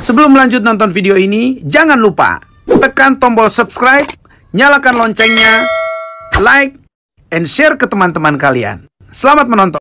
Sebelum lanjut nonton video ini, jangan lupa tekan tombol subscribe, nyalakan loncengnya, like, and share ke teman-teman kalian. Selamat menonton.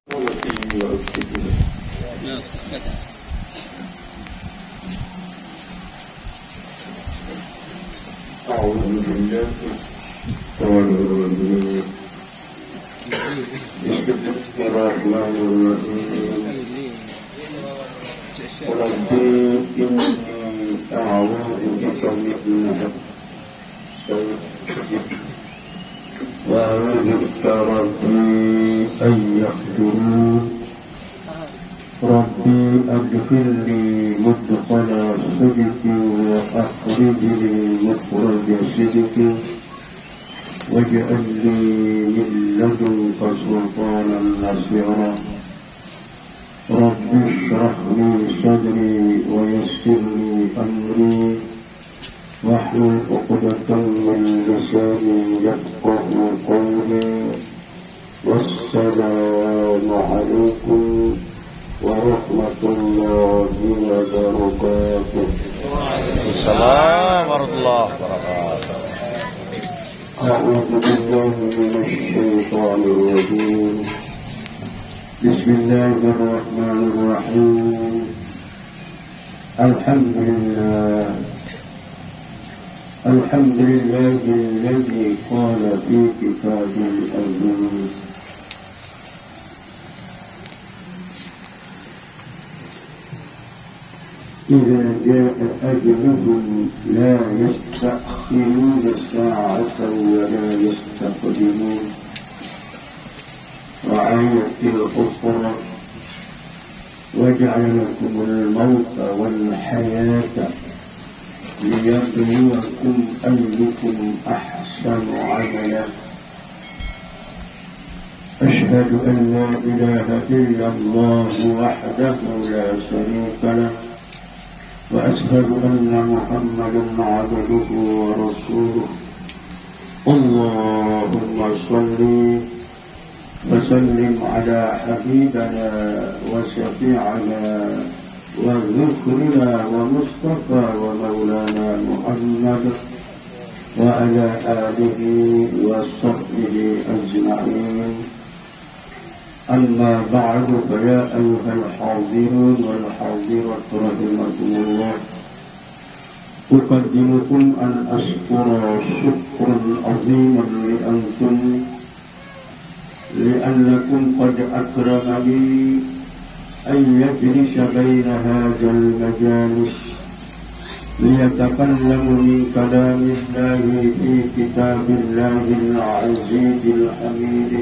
ربي أدخلني مدخل صدق وأخرجني مخرج صدق واجعل لي من لدنك سلطانا نصيرا ربي اشرح لي صدري ويسر لي أمري واحلل عقدة من لساني يفقه قولي والسلام عليكم ورحمة الله وبركاته. Waalaikumsalam warahmatullahi wabarakatuh. أعوذ بالله من الشيطان الرجيم. بسم الله الرحمن الرحيم. الحمد لله الذي قال في كتابه العزيز إذا جاء أجلهم لا يستأخرون ساعة ولا يستقدمون. وآية الأخرى وجعل لكم الموت والحياة ليبلوكم أيكم أحسن عملا. أشهد أن لا إله إلا الله وحده لا شريك له وأشهد أن محمدا عبده ورسوله. اللهم صل وسلم على حبيبنا وشفيعنا وذكرنا ومصطفى ومولانا محمد وعلى آله وصحبه أجمعين. أما بعد فيا أيها الحاضرون والحاضرات رحمكم الله، أقدمكم أن أشكر شكرا عظيما لأنتم لأنكم قد أكرمني أن يجلس بين هذا المجالس ليتكلم من كلام الله في كتاب الله العزيز الحميد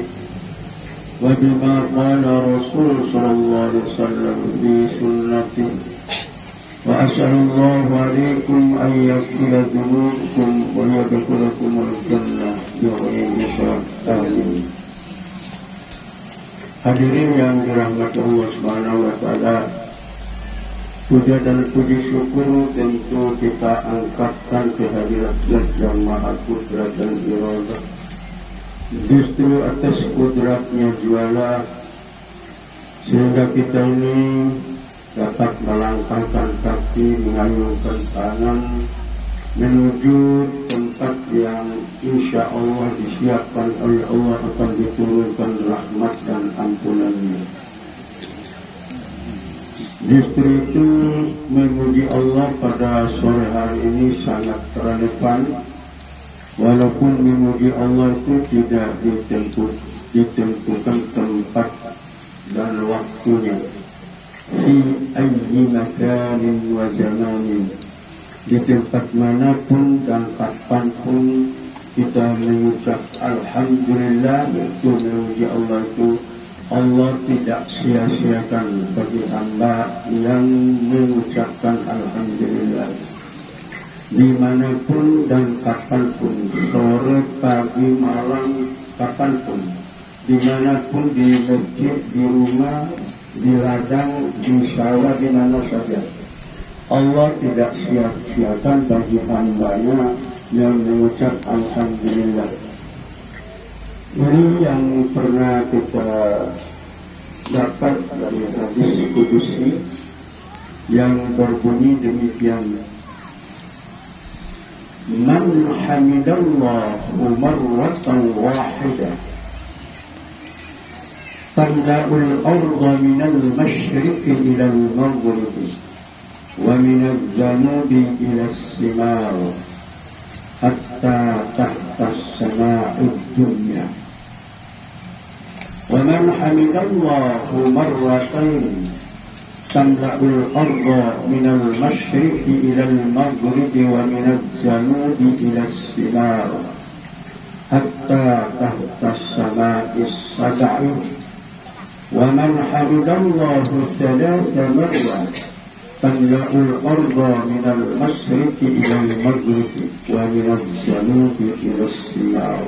وبما قال رسول صلى الله عليه وسلم في سنته. وأسأل الله عليكم أن يغفر ذنوبكم ويدخلكم الجنة بغير حساب. آمين. Hadirin yang dirahmati Allah Subhanahu wa Ta'ala, puja dan puji syukur tentu kita angkatkan ke hadirat yang Maha Kudrat dan Iradah. Justru atas kudratnya jualah sehingga kita ini dapat melangkahkan kaki, mengayunkan tangan menuju tempat yang insya Allah disiapkan oleh Allah akan diturunkan rahmat dan ampunannya. Justru itu memuji Allah pada sore hari ini sangat relevan. Walaupun memuji Allah itu tidak ditentukan tempat dan waktunya. Fi ayyi makanin wa zamanin, di tempat manapun dan kapanpun kita mengucap Alhamdulillah, itu memuji Allah itu Allah tidak sia-siakan bagi hamba yang mengucapkan Alhamdulillah. Dimanapun dan kapanpun, sore, pagi, malam, kapanpun, dimanapun, di masjid, di rumah, di ladang, di sawah, di mana saja, Allah tidak sia-siakan bagi hambanya yang mengucap Alhamdulillah. Ini yang pernah kita dapat dari hadis kudusi yang berbunyi demikian. Man hamidallahu marratan wahidah tamla'ul arda minal masyriqi ilal maghribi wa minal janubi ilas simar hatta tahtas sama'id dunya. Wa man hamidallahu marratain tamla'ul arda minal masyriqi ilal maghribi wa minal janubi ilas simar hatta tahtas sama'is sab'i. Wa man hamidallahu thalatha marrat tamla'ul arda minal masyriqi ilal maghribi wa minal janubi ilas simar.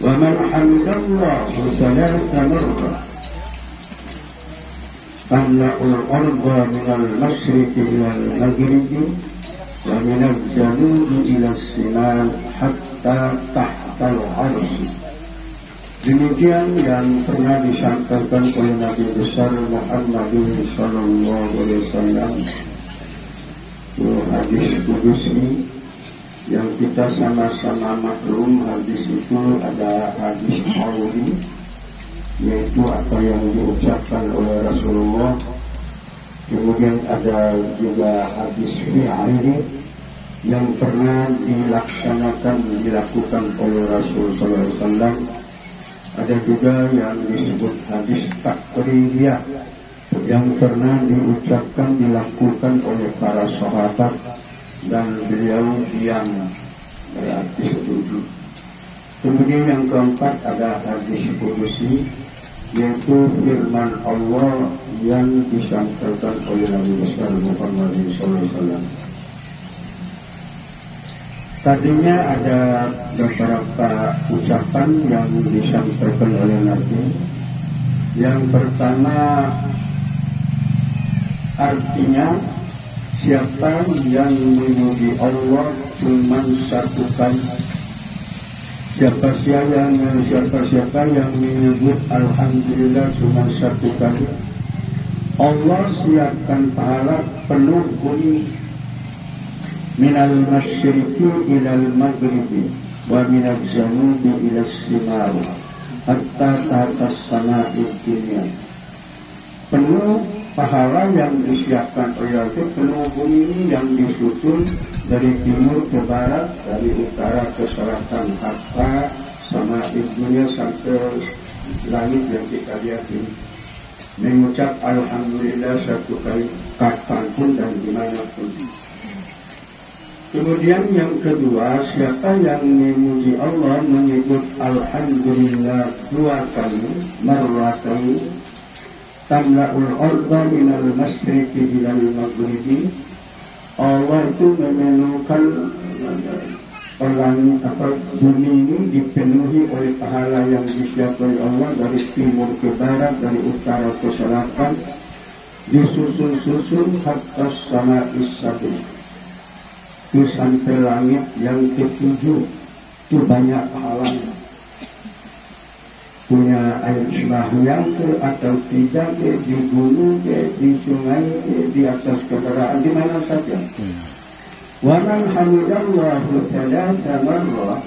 Wa man hamidallahu thalatha marrat tamla'ul arda minal masyriqi ilal maghribi wa minal janubi ilas simar hatta tahtal arsy. Demikian yang pernah disampaikan oleh Nabi besar Muhammad sallallahu alaihi wasallam. Hadis kudusi yang kita sama-sama maklum, hadis itu ada hadis qauli, yaitu apa yang diucapkan oleh Rasulullah. Kemudian ada juga hadis fi'ali yang pernah dilakukan oleh Rasul sallallahu alaihi wasallam. Ada juga yang disebut hadis takriyah yang pernah diucapkan, dilakukan oleh para sahabat dan beliau diam, berarti setuju. Kemudian yang keempat ada hadis kudusi, yaitu firman Allah yang disampaikan oleh Nabi besar Muhammad SAW. Tadinya ada beberapa ucapan yang disampaikan oleh Nabi. Yang pertama, artinya siapa yang memuji Allah cuma satu kali. Siapa yang menyebut Alhamdulillah cuma satu kali, Allah siapkan pahala penuh bumi. Minal masyriqi ilal maghribi wa minal janubi ilas simar hatta tahtas sama'id dunya. Penuh pahala yang disiapkan oleh Allah, penuh bumi ini yang disusun dari timur ke barat, dari utara ke selatan, hatta sama'id dunya, sampai langit yang kita lihat ini. Mengucap Alhamdulillah satu kali kapanpun dan dimanapun. Kemudian yang kedua, siapa yang memuji Allah menyebut Alhamdulillah dua kali, marratain, tamla'ul arda minal masyriqi ilal maghribi. Allah itu memenuhkan bumi ini dipenuhi oleh pahala yang disiapkan oleh Allah dari timur ke barat, dari utara ke selatan, disusun-susun hatta sama'is sab'i. Itu sampai langit yang ketujuh, itu banyak pahalanya. Punya air sembahyang ke atau tidak, di gunung ke, di sungai ke, di atas kendaraan, di mana saja. Wa man hamidallahu thalatha marrat,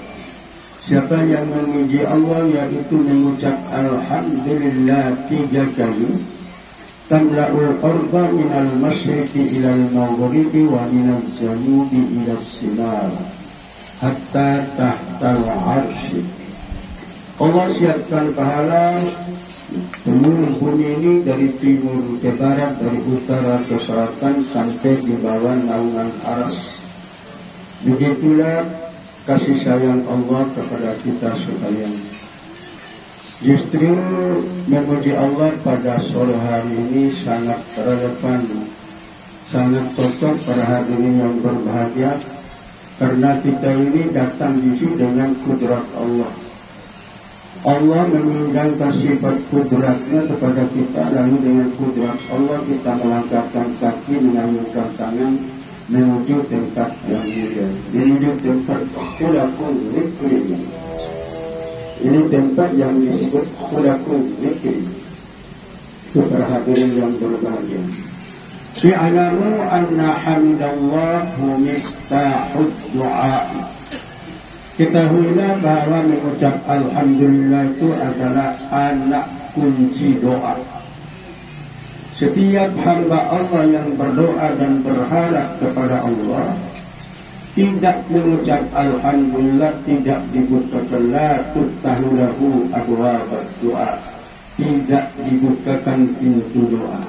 siapa yang memuji Allah yaitu mengucap Alhamdulillah 3 kali, tamla'ul arda minal masyriqi ilal maghribi wa minal janubi ilas simar hatta tahtal arsy. Allah siapkan pahala penuh bumi ini dari timur ke barat, dari utara ke selatan, sampai di bawah naungan arsy. Begitulah kasih sayang Allah kepada kita sekalian. Justru memuji Allah pada sore hari ini sangat relevan, sangat cocok para hadirin yang berbahagia, karena kita ini datang di sini dengan kudrat Allah. Allah meninggalkan sifat kudratnya kepada kita, lalu dengan kudrat Allah kita melangkahkan kaki, mengayunkan tangan menuju tempat yang mulia, menuju tempat khulaful zikri. Ini tempat yang disebut khulaful zikri. Para hadirin yang berbahagia, i'lamu anna hamdallahu miftahud du'a. Ketahuilah bahwa mengucap alhamdulillah itu adalah anak kunci doa. Setiap hamba Allah yang berdoa dan berharap kepada Allah, tidak mengucap alhamdulillah, tidak dibukakan la tuftahu lahu abwaab doa, tidak dibukakan pintu doa.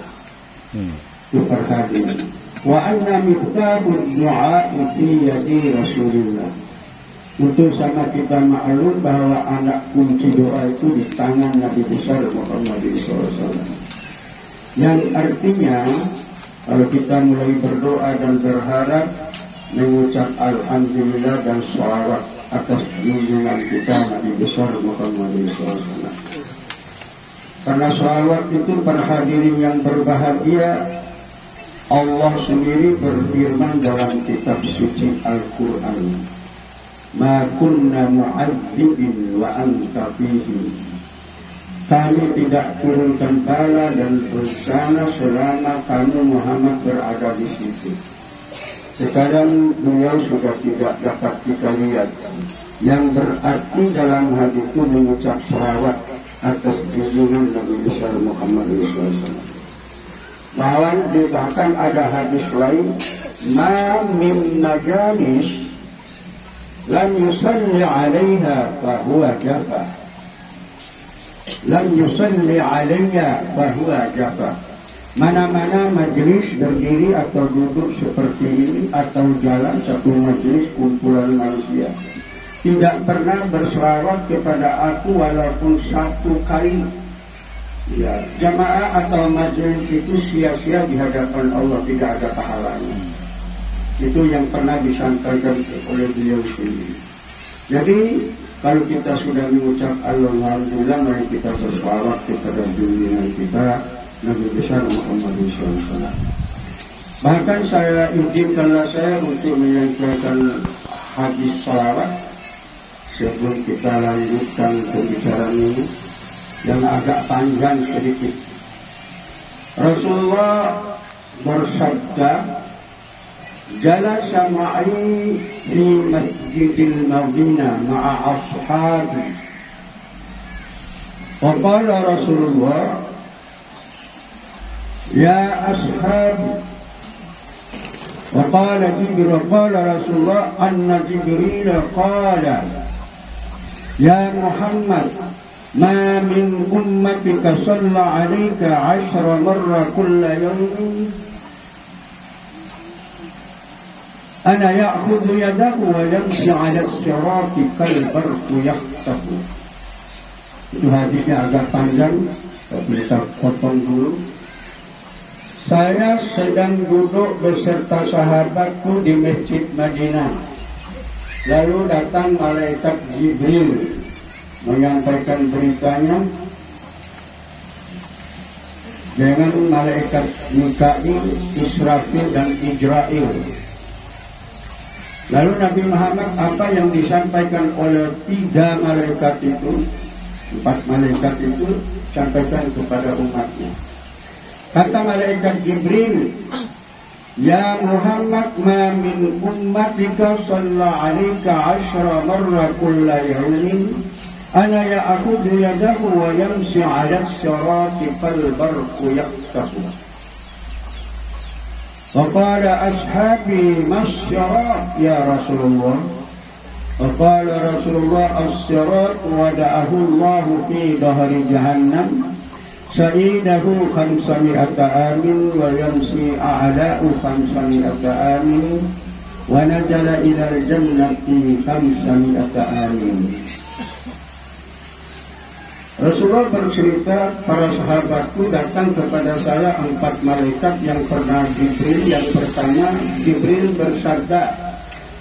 Itu perhatian. Wa anna miftahud du'a fi yadi Rasulillah. Untuk sama kita maklum bahwa anak kunci doa itu di tangan Nabi besar Muhammad SAW. Yang artinya kalau kita mulai berdoa dan berharap, mengucap alhamdulillah dan sholawat atas junjungan kita Nabi besar Muhammad SAW. Karena sholawat itu para hadirin yang berbahagia, Allah sendiri berfirman dalam kitab suci Al-Quran, ma kunna mu'adzibin wa anta fihim. Kami tidak turunkan bala dan bencana selama kamu Muhammad berada di situ. Sekarang beliau sudah tidak dapat kita lihat. Yang berarti dalam hadis itu mengucap salawat atas junjungan Nabi besar Muhammad SAW. Bahkan ada hadis lain, ma min majalis lam yusalli 'alaiha fa huwa jafa. Lam yusalli 'alayya fa huwa jafa. Mana-mana majelis berdiri atau duduk seperti ini atau jalan satu majelis kumpulan manusia tidak pernah berselawat kepada aku walaupun satu kali. Ya, jamaah atau majelis itu sia-sia di hadapan Allah, tidak ada pahalanya. Itu yang pernah disampaikan oleh beliau sendiri. Jadi kalau kita sudah mengucap alhamdulillah, mari kita berselawat kepada junjungan kita Nabi besar Muhammad SAW. Bahkan saya izinkanlah saya untuk menyampaikan hadis salawat sebelum kita lanjutkan pembicaraan ini yang agak panjang sedikit. Rasulullah bersabda, jalasa ma'i fi masjidil Madinah ma'a ashabi. Wa qala Rasulullah, ya ashabi. Wa qala Jibril, qala Rasulullah anna Jibril qala ya Muhammad ma min ummatika shalla 'alaika 10 marra kulla yawmin ana ya'khudhu yadahu wa yamshi 'ala as-sirati kal barqu yaqtahu. Itu hadisnya agak panjang, tapi kita potong dulu. Saya sedang duduk beserta sahabatku di Masjid Madinah. Lalu datang malaikat Jibril menyampaikan beritanya dengan malaikat Mikail, Israfil dan Ijrail. Lalu Nabi Muhammad apa yang disampaikan oleh 3 malaikat itu, 4 malaikat itu sampaikan kepada umatnya. Kata malaikat Jibril, ya Muhammad ma min ummatika shalla 'alaika 10 marra kulla yawmin ana ya'khudhu yadahu wa yamshi 'ala as-sirati kal barqu yaqtahu. Wa qala ashabi mas-sirat ya Rasulullah. Wa qala Rasulullah as-sirat wada'ahu Allah fi dhahri jahannam sa'idahu 500 amin wa yamsi a'la'u 500 amin wa najala ilal jannati 500 amin. Rasulullah bercerita, para sahabatku datang kepada saya 4 malaikat yang pernah Jibril. Yang pertama, Jibril bersabda,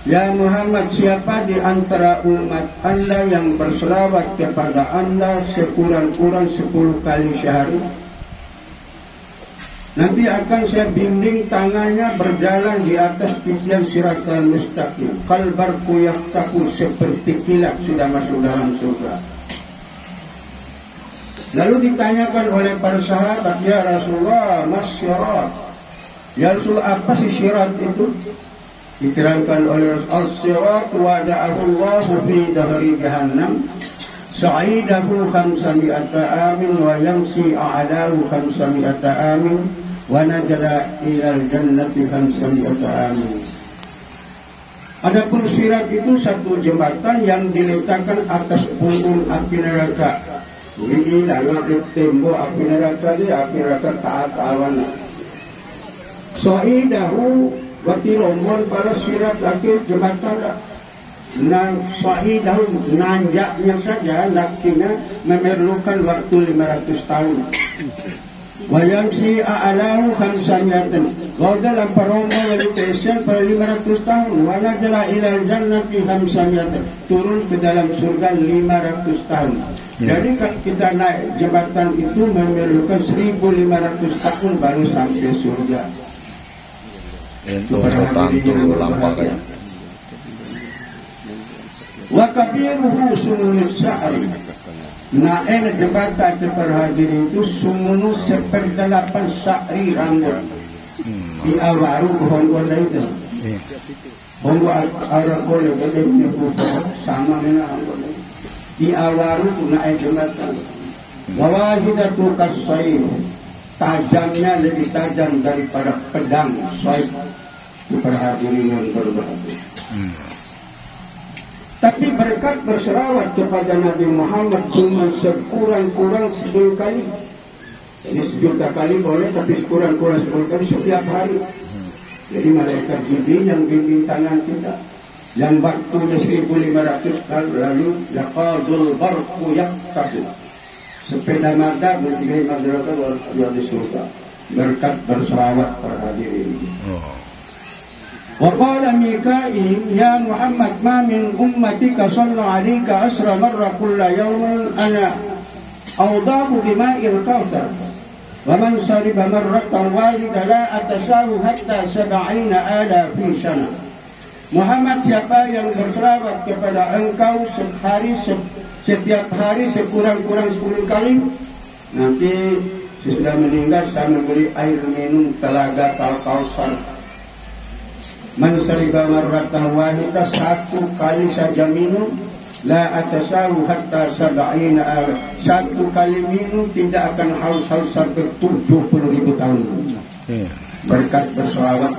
ya Muhammad, siapa di antara umat Anda yang berselawat kepada Anda sekurang-kurang 10 kali sehari? Nanti akan saya bimbing tangannya berjalan di atas titian siratal mustaqim. Kalbarku yaqtahu, seperti kilat sudah masuk dalam surga. Lalu ditanyakan oleh para sahabat, ya Rasulullah, mas syirat? Ya Rasulullah, apa sih syirat itu? Diterangkan oleh Rasulullah, as-syirat wada'ahullahu fi dahri jahannam sa'idahu khamsami'ata amin wa yamsi a'lahu khamsami'ata amin wa najala ilal jannati khamsami'ata amin. Adapun sirat itu satu jembatan yang diletakkan atas punggung api neraka. Ini lalu tembok api neraka taat awana. Sa'idahu wati rombon para sirat akhir jembatan. Sa'idahu nanjaknya saja lakinya memerlukan waktu 500 tahun. Wayamsi a'alahu khamsamiatan. Kalau dalam paromo meditation pada 500 tahun. Wanajala ilal jannati khamsamiatan. Turun ke dalam surga 500 tahun. Jadi kalau kita naik jembatan itu memerlukan 1500 tahun baru sampai surga. Itu tantu lampaknya. Wa kabiruhu sumunus sa'ri. Naen jembatan terhadirin itu sumunu 1/8 sa'ri rambut. Di awaru honggo itu. Honggo arah boleh bagaimana buka sama dengan honggo. Di awaru naik jembatan. Wawahidatu kassain. Tajamnya lebih tajam daripada pedang saib. Terhadirin yang berbahagia. Tapi berkat berselawat kepada Nabi Muhammad cuma sekurang-kurang 10 kali. Jadi 1 kali boleh, tapi sekurang-kurang 10 kali setiap hari. Jadi malaikat Jibril yang bimbing tangan kita, yang waktunya 1500 kali lalu yaqadul barqu yaqtahu. Sepeda mata bersigai madrasah luar di surga. Berkat berselawat para hadirin. وقال ميكائيل يا محمد ما من أمتك صلى عليك 10 مرة كل يوم أنا أوضاه بماء الكوثر ومن شرب مرة واحدة لا أتساو حتى 70,000 سنة. Muhammad, siapa yang berselawat kepada engkau setiap hari sekurang-kurang 10 kali, nanti sesudah meninggal saya memberi air minum telaga Al-Kautsar. Man syariba marratan wahidah, 1 kali saja minum, la atasawu hatta 70,000. 1 kali minum tidak akan haus-haus sampai 70.000 tahun. Berkat berselawat.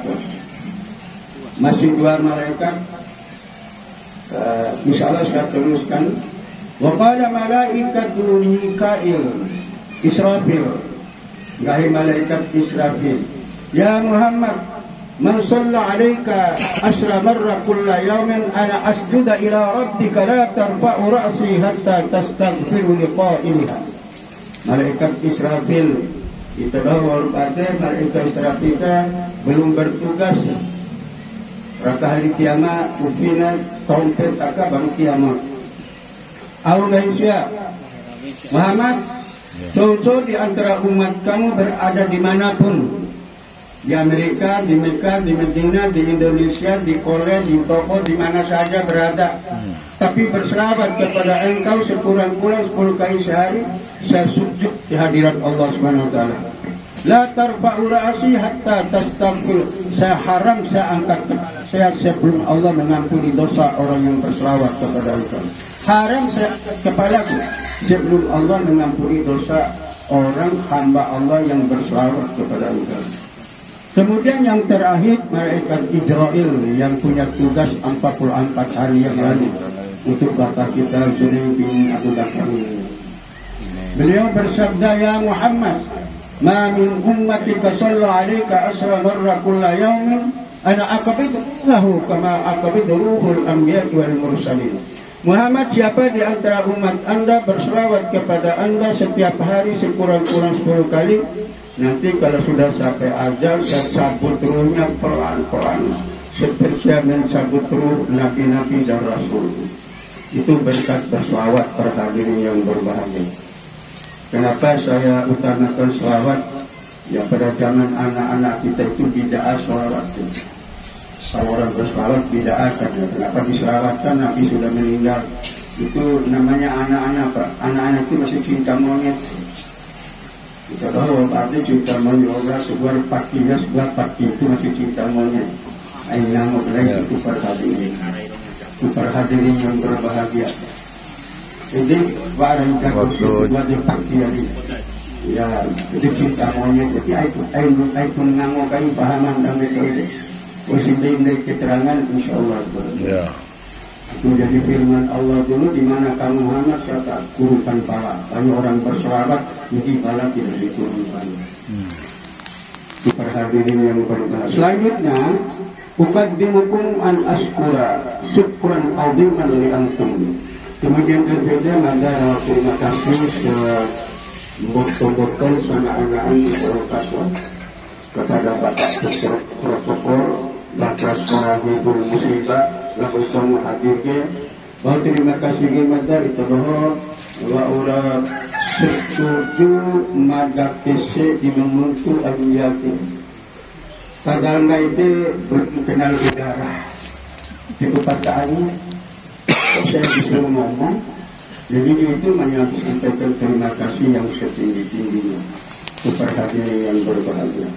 Masih 2 malaikat. Insyaallah saya teruskan. Wa qala malaikatu Mikail Israfil. Wahai malaikat Israfil, ya Muhammad, man shalla 'alaika 10 marra kulla yawmin ana asjuda ila rabbika la tarfa'u ra'si hatta tastaghfiru liqa'ilha. Malaikat Israfil itu bahwa malaikat Israfil belum bertugas. Raka hari kiamat ufina trompet aka baru kiamat. Allah siap Muhammad, contoh di antara umat kamu berada dimanapun, di Amerika, di Mekah, di Medina, di Indonesia, di Korea, di Toko, di mana saja berada. Tapi berselawat kepada engkau sekurang-kurang 10 kali sehari, saya sujud di hadirat Allah Subhanahu wa taala. La tarfa'u ra'si hatta tastaghfir. Saya haram saya angkat kepala saya sebelum Allah mengampuni dosa orang yang berselawat kepada engkau. Haram saya angkat kepala sebelum Allah mengampuni dosa orang hamba Allah yang berselawat kepada engkau. Kemudian yang terakhir malaikat Israel yang punya tugas 44 hari yang lalu untuk bapak kita Zunaid bin Abu Bakar. Beliau bersabda, ya Muhammad, ma min ummatika shalla 'alaika 10 marra kulla yawmin ana aqbiduhu kama aqbidu ruhul anbiya wal mursalin. Muhammad, siapa di antara umat Anda berselawat kepada Anda setiap hari sekurang-kurang 10 kali, nanti kalau sudah sampai ajal saya cabut ruhnya pelan-pelan seperti saya mencabut ruh nabi-nabi dan rasul. Itu berkat berselawat para hadirin yang berbahagia. Kenapa saya utamakan selawat? Ya pada zaman anak-anak kita itu bid'ah selawat. Kalau orang berselawat bid'ah, kenapa diselawatkan? Nabi sudah meninggal. Itu namanya anak-anak, Pak. Anak-anak itu masih cinta monyet. Kita tahu berarti cinta monyet orang sebuah pakinya, sebuah paki itu masih cinta monyet. Ini nama lain itu perhadirin. Itu perhadirin yang berbahagia. Jadi barang waktu di paki hari. Ya, itu cinta monyet. Jadi saya pun ngamuk kayu pahaman dan metode. Usindai keterangan insyaallah. Ya. Itu jadi firman Allah dulu di mana kamu Muhammad kata kurunkan pala. Banyak orang berselawat, uji pala tidak diturunkan. Itu perhadirin yang berbahagia. Selanjutnya, uqaddimukum an askura syukran aziman li antum. Kemudian berbeda ada terima kasih botol-botol sama anak-anak berokaswa kepada Bapak protokol, Bapak sekolah ibu musibah, lalu kamu hadirnya. Bahwa terima kasih kepada itu bahwa orang setuju madakese di memuntu abiyati. Padahal itu berkenal udara. Di perkataannya, saya disuruh ngomong. Jadi itu menyampaikan terima kasih yang setinggi-tingginya kepada hadirin yang berbahagia.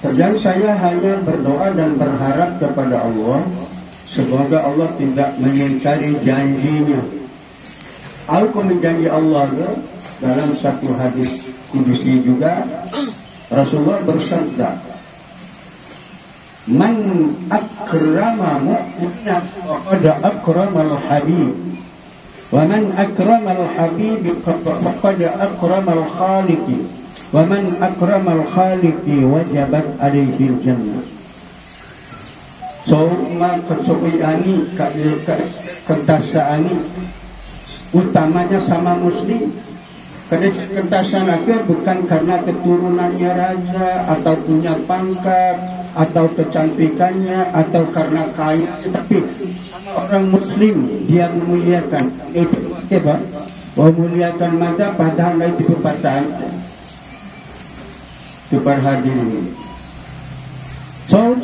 Dan saya hanya berdoa dan berharap kepada Allah semoga Allah tidak mengingkari janjinya. Al-Quran janji Allah dalam satu hadis kudusi juga Rasulullah bersabda, "Man akrama mu'minan faqad akramal habib, wa man akramal habib faqad akramal khaliq." Waman akramal khaliqi wajabat alaihi jannah. So maka sopiani kentasaani utamanya sama muslim. Karena kentasan aja bukan karena keturunannya raja atau punya pangkat atau kecantikannya atau karena kaya, tapi orang muslim dia memuliakan itu apa? Memuliakan mata padahal itu perkataan. Berhadirin. So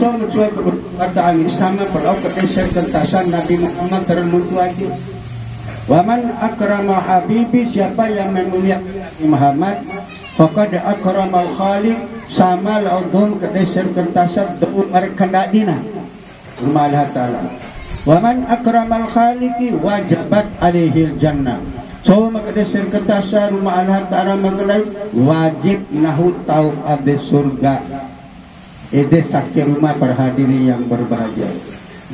kata angin sama perlu keteser kentasan Nabi Muhammad termutu lagi. Waman akrama habibi, siapa yang memuliakan Nabi Muhammad, faqad akramal khaliq, sama laudum keteser kentasan da'u markandadina rumah Allah Ta'ala. Waman akramal khaliqi wajabat alaihi jannah. So makadesir ketasa rumah Allah Ta'ala mengenai wajib nahu tau ada surga. Ini sakit rumah perhadiri yang berbahagia.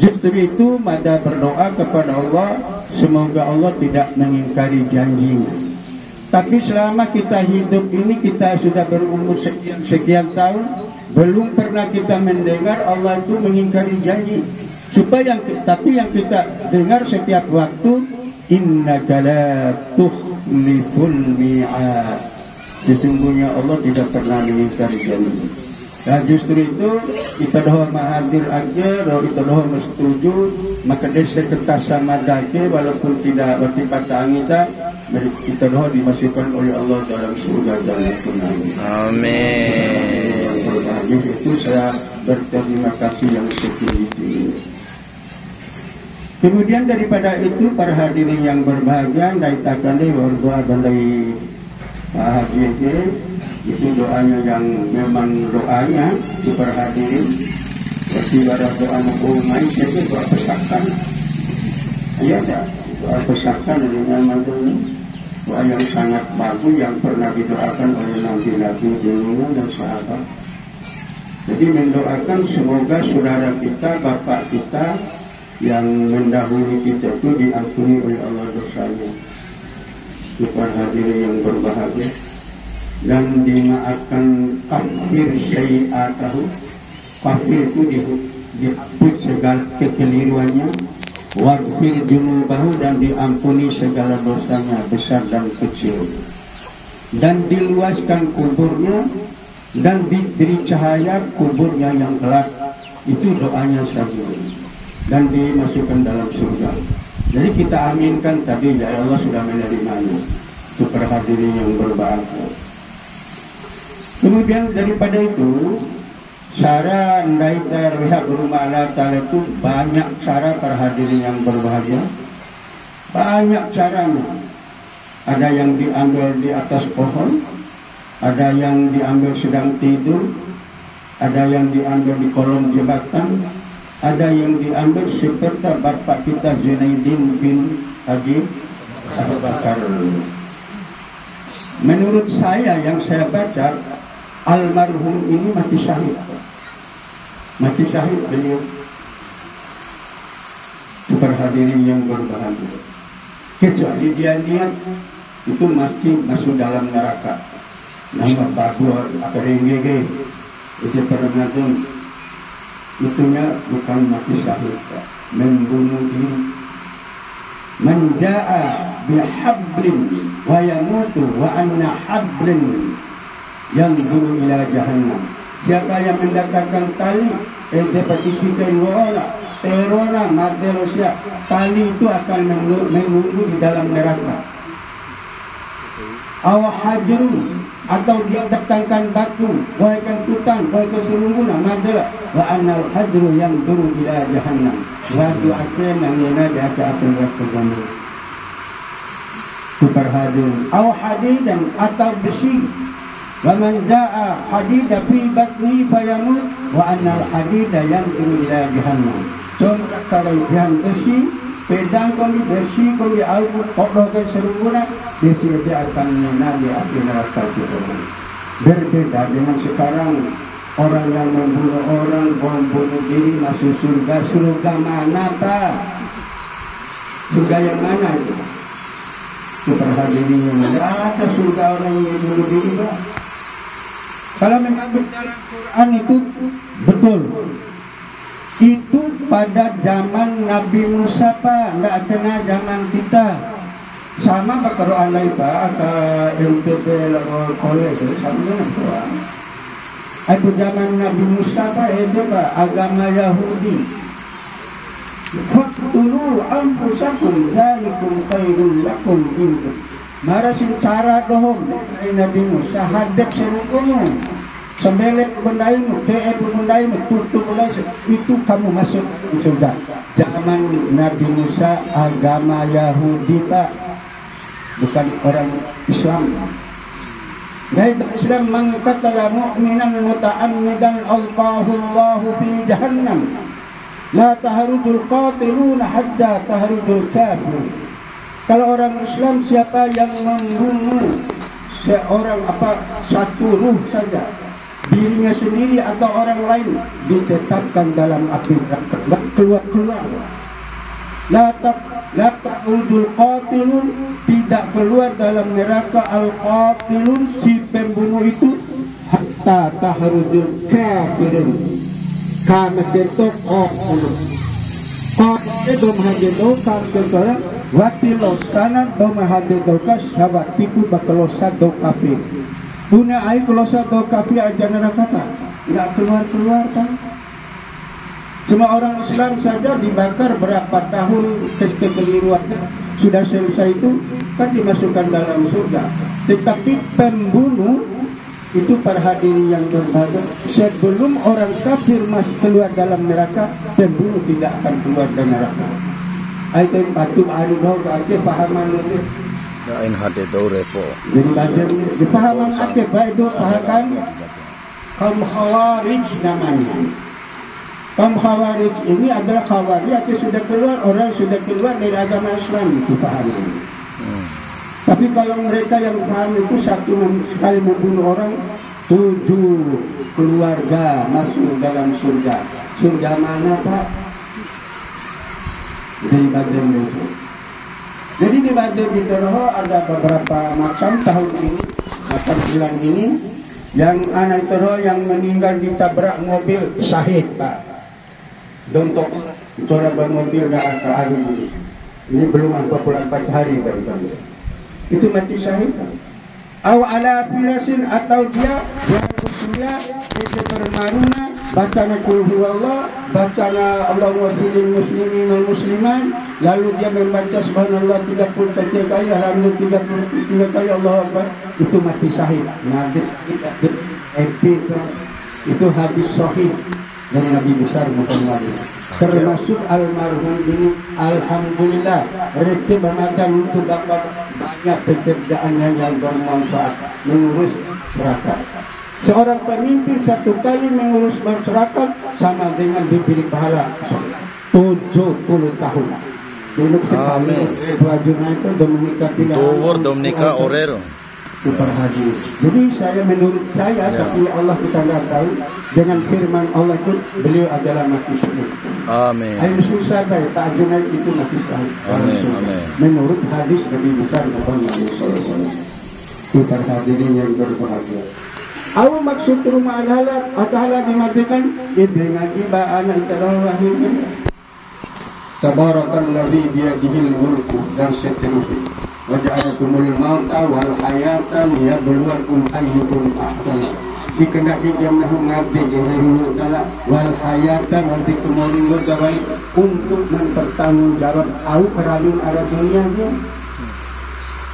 Justru itu mada berdoa kepada Allah semoga Allah tidak mengingkari janjinya. Tapi selama kita hidup ini kita sudah berumur sekian tahun, belum pernah kita mendengar Allah itu mengingkari janji. Tapi yang kita dengar setiap waktu, innaka la tukhliful mi'ad. Sesungguhnya Allah tidak pernah mengingkari janji. Nah justru itu kita doa mahadir aja, kalau kita doa setuju, maka desa kertas sama dake walaupun tidak bertipat kita, kita doa dimasukkan oleh Allah dalam surga dan neraka. Amin. Itu saya berterima kasih yang setinggi-tingginya. Kemudian daripada itu para hadirin yang berbahagia, daitakan berdoa dari Haji itu doanya yang memang doanya itu para hadirin. Seperti pada doa umai itu doa pesakan. Iya tak? Doa pesakan dari nama doa yang sangat bagus yang pernah didoakan oleh Nabi-Nabi dulu dan sahabat. Jadi mendoakan semoga saudara kita, bapak kita yang mendahului kita itu diampuni oleh Allah dosanya. Para hadirin yang berbahagia, dan dimaafkan kafir syai'atahu. Kafir itu dihapus segala kekeliruannya, waghfir junubahu, dan diampuni segala dosanya besar dan kecil, dan diluaskan kuburnya, dan diberi cahaya kuburnya yang gelap. Itu doanya saja, dan dimasukkan dalam surga. Jadi kita aminkan tadi, ya Allah sudah menerimanya. Itu para hadirin yang berbahagia. Kemudian daripada itu, cara ndaita lihat rumah Allah Ta'ala itu banyak cara para hadirin yang berbahagia. Banyak caranya. Ada yang diambil di atas pohon, ada yang diambil sedang tidur, ada yang diambil di kolong jembatan, ada yang diambil seperti bapak kita Zunaidin bin Haji Abu Bakar. Menurut saya yang saya baca, almarhum ini mati syahid. Mati syahid beliau. Hadirin yang berbahagia. Kecuali dia niat itu masih masuk dalam neraka. Nama Babur Akaringgege itu Ramadan itunya bukan mati syahid, membunuh diri. Menja'a bihablin wa yamutu wa anna hablin yang guru ila jahannam. Siapa yang mendekatkan tali patikikan wala terona madelosia, tali itu akan menunggu di dalam neraka. Aw hajrun, atau dia tekankan batu, wahaikan hutan, wahaikan serungguna, madela wa annal hajru yang duru ila jahannam. Wadu akhir yang yana di akhir waktu Superhadin. Aw hadidan, atau besi. Wa man ja'a hadida fi batni fayamut wa annal hadida yang duru ila jahannam. Contoh kalau yang besi, pedang kami besi kami alfu kodokan serungguna, besi dia akan mengenali api neraka itu. Berbeda dengan sekarang orang yang membunuh orang, membunuh diri masuk surga. Surga mana pak? Surga yang mana itu? Superhadirin yang ada surga orang yang bunuh diri pak. Kalau mengambil dalam Quran itu betul. Itu pada zaman Nabi Musa pak, nggak kena zaman kita. Sama pak Quran lain pak, atau MTP kolej sama dengan Quran. Itu zaman Nabi Musa pak, itu pak agama Yahudi. Faktulu anfusakum dzalikum khairul lakum intum. Marasin cara dohom dari Nabi Musa hadap serungkungan. Sembelih bendaimu, bendaimu, tutup itu kamu masuk surga. Zaman Nabi Musa agama Yahudi pak, bukan orang Islam. Baik Islam mengqatala mu'minan muta'ammidan Allahu fi jahannam. La tahrujul qatilun hatta tahrujul kafir. Kalau orang Islam siapa yang membunuh seorang satu ruh saja, dirinya sendiri atau orang lain, ditetapkan dalam api neraka, keluar. La ta'udul qatilun, tidak keluar dalam neraka al-qatilun si pembunuh itu hatta tahrujul kafirun. Kama ketok itu mahajito kamkekala watilos kanan do mahajito ka sabatiku bakalosa do kafir. Punya air kelosa do kafir aja neraka pak, nggak keluar kan? Cuma orang Islam saja dibakar berapa tahun kekeliruannya sudah selesai itu kan dimasukkan dalam surga. Tetapi pembunuh itu perhadiri yang berbahagia, sebelum orang kafir masuk keluar dalam neraka, pembunuh tidak akan keluar dari neraka. Itu patut ada ke pahaman itu. Lain hati tahu repo. Jadi bagian di pahaman akeh baik itu pahakan kaum khawarij namanya. Kaum khawarij ini adalah khawarij yang sudah keluar, orang sudah keluar dari agama Islam itu pahaman. Tapi kalau mereka yang paham itu satu sekali membunuh orang, 7 keluarga masuk dalam surga. Surga mana pak? Di bagian itu. Jadi di bagian di Toroho ada beberapa macam tahun ini, macam bulan ini, yang anak Toroho yang meninggal ditabrak mobil syahid pak. Dontok cara bermobil dah hari ini belum 24 hari dari kami. Itu mati syahid. Aw ala firasin, atau dia yang bersulia itu bermaruna bacana qul huwallah, bacana Allahumma fil muslimin wal musliman, lalu dia membaca subhanallah 33 kali, alhamdulillah 33 kali, Allahu akbar, itu mati syahid. Hadis itu habis sahih. dari Nabi besar Muhammad. Termasuk almarhum ini, alhamdulillah, rezeki Ramadan untuk dapat banyak pekerjaannya yang bermanfaat mengurus masyarakat. Seorang pemimpin satu kali mengurus masyarakat sama dengan diberi pahala 70 tahun. Dulu sekali wajibnya itu Dominika Tuwur Dominika Orero. Superhadi. Jadi saya menurut saya, tapi Allah kita nggak tahu, dengan firman Allah itu beliau adalah mati syahid. Amin. Ayo susah baik Pak Junaid itu mati syahid. Amin. Amin. Menurut hadis Nabi besar Muhammad SAW. Kita hadirin yang berbahagia. Apa maksud rumah halal atau halal dimatikan? Dengan iba anak rahim. Tabarakalladzi biyadihil mulku dan seterusnya. Waja'alakumul mauta wal hayata liyabluwakum ayyukum ahsanu. Dikehendaki yang ngabdi jeung wal hayata nanti kemudian berjawab untuk mempertanggungjawab au peralun ada dunianya.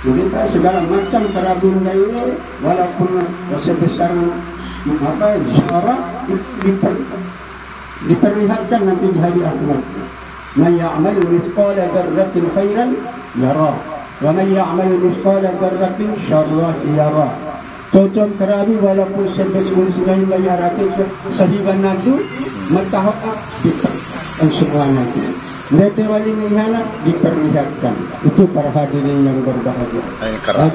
Jadi segala macam peralun ini walaupun sebesar zarah diperlihatkan nanti di hari akhirat. Man ya'mal mithqala dzarratin khairan yarah. Wa man ya'mal mithqala dzarratin syarran yarah. Cocok kerabi walaupun sebesar bayarake sahiban nafsu matahak dan semuanya itu. Mereka wali mihana diperlihatkan. Itu para hadirin yang berbahagia.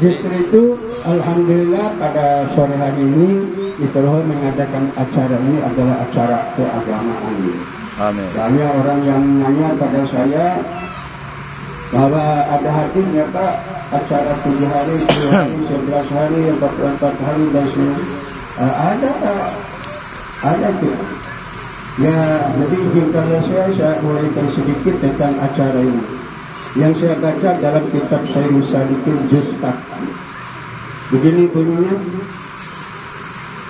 Justru itu alhamdulillah pada sore hari ini kita mengadakan acara ini adalah acara keagamaan. Amin. Banyak orang yang nanya pada saya bahwa ada hatinya Pak acara 7 hari, 10 hari, 11 hari, 44 hari dan sebagainya. Ada tuh. Ya, jadi izin kalau saya uraikan sedikit tentang acara ini. Yang saya baca dalam kitab Syairul Salikin Juz 4. Begini bunyinya.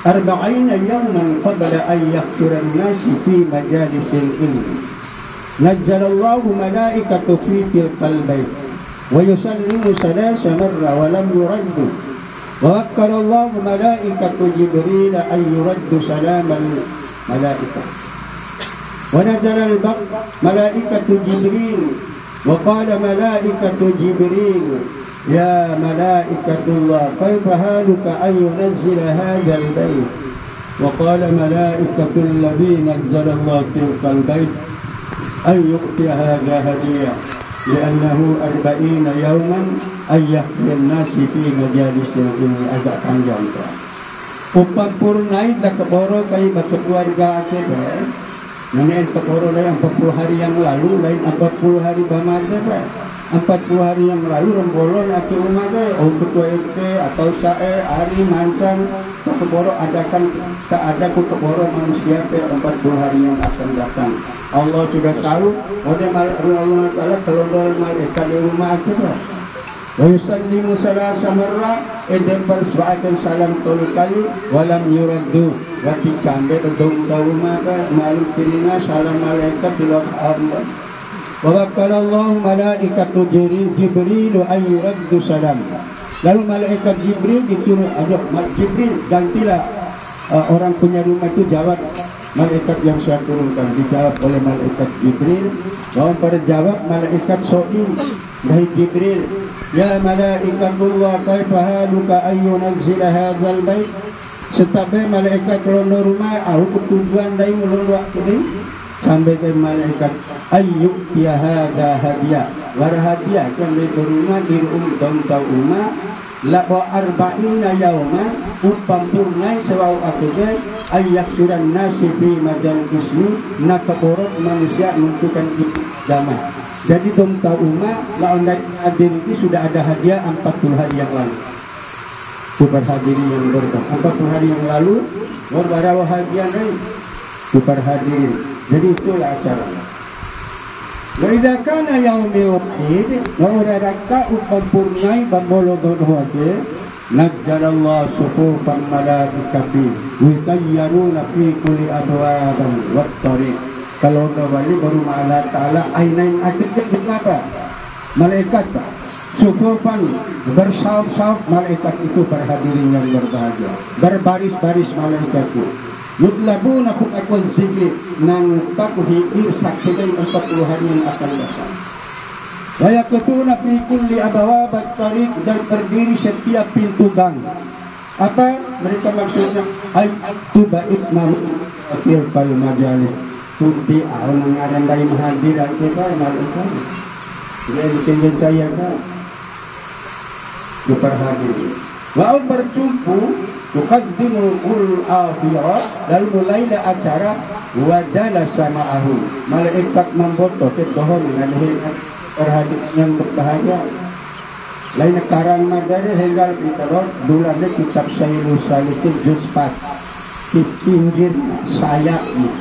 Arba'ina yawman qabla an yakhsura an-nasi fi majalisil ilmi. Najjalallahu malaikatu fi tilkal bait wa yusallimu salasa marra wa lam yuraddu. Wa wakkala Allahu malaikatu Jibril an yuraddu salamal malaikah. ونزل البق ملائكة جبريل وقال ملائكة جبريل يا ملائكة الله كيف حالك أن ينزل هذا البيت وقال ملائكة الذي نزل الله تلك البيت أن يؤتي هذا هدية لأنه 40 يوما أن يحيي الناس في مجالس العلم agak panjang. Upah purnai tak keboro kay berkeluarga kita. Nenek keboro yang 40 hari yang lalu lain 40 hari bamaja Pak. 40 hari yang lalu rembolon aku rumah oh ketua RT atau sae hari mancang keboro adakan tak ada keboro manusia 40 hari yang akan datang. Allah sudah tahu oleh Allah Taala kelondol malaikat di rumah aku Pak. Wa yusallimu salasa marra edem bersuatan salam tolu kali walam yuraddu wa dicambe dong tahu maka malu kirina salam malaikat tilak arba wa wakkala Allah malaikatu Jibril an yuraddu salam. Lalu malaikat Jibril disuruh Jibril gantilah orang punya rumah itu jawab malaikat yang saya turunkan. Dijawab oleh malaikat Jibril. Bahwa pada jawab malaikat So'i dari Jibril, ya malaikatullah kaifa haluka ayyunazila hadzal bait. Setabai malaikat londo rumah aku tujuan dari londo ini sampai ke malaikat ayyuk ya hadza hadiah war hadiah kan di rumah di rumah umma laqo 40 yauman upampurnai sewau akhirat ayyak suran nasi fi majal ismi nakaborot manusia menentukan jamaah. Jadi dong tahu umma lawan hadir ini sudah ada hadiah 40 hari yang lalu. Super hadirin yang berkah 40 hari yang lalu berbara hadiah ini super hadirin. Jadi itulah acaranya. Wa idza kana yaumul Eid wa uraraka upampurnai bambolodon hoje najjalallahu sufufan malaikati wa tayyaruna fi kulli abwaban wat tariq. Kalau wali baru Allah Ta'ala ainain akhirnya apa? Malaikat sufufan bersaf-saf malaikat itu para hadirin yang berbahagia berbaris-baris malaikat itu yutlabuna akun zikri nang pakuhi irsak kudai 40 hari yang akan datang. Wa yaqtuna fi kulli abwabat tariq dan berdiri setiap pintu gang. Apa mereka maksudnya? Ay tubaid akhir kal majalis. Tunti orang ngaran dari mahadiran kita malaikat. Jadi tinggal saya kan diperhadiri. Wa berjumpa tuqaddimu ul akhirah lalu mulailah acara wajala sama'ahu. Malaikat memfoto ketohon dengan perhatian yang berbahagia. Lain karang madari hingga pitarot dulane kitab Sayyidus Salikin juz 4 di pinggir sayapnya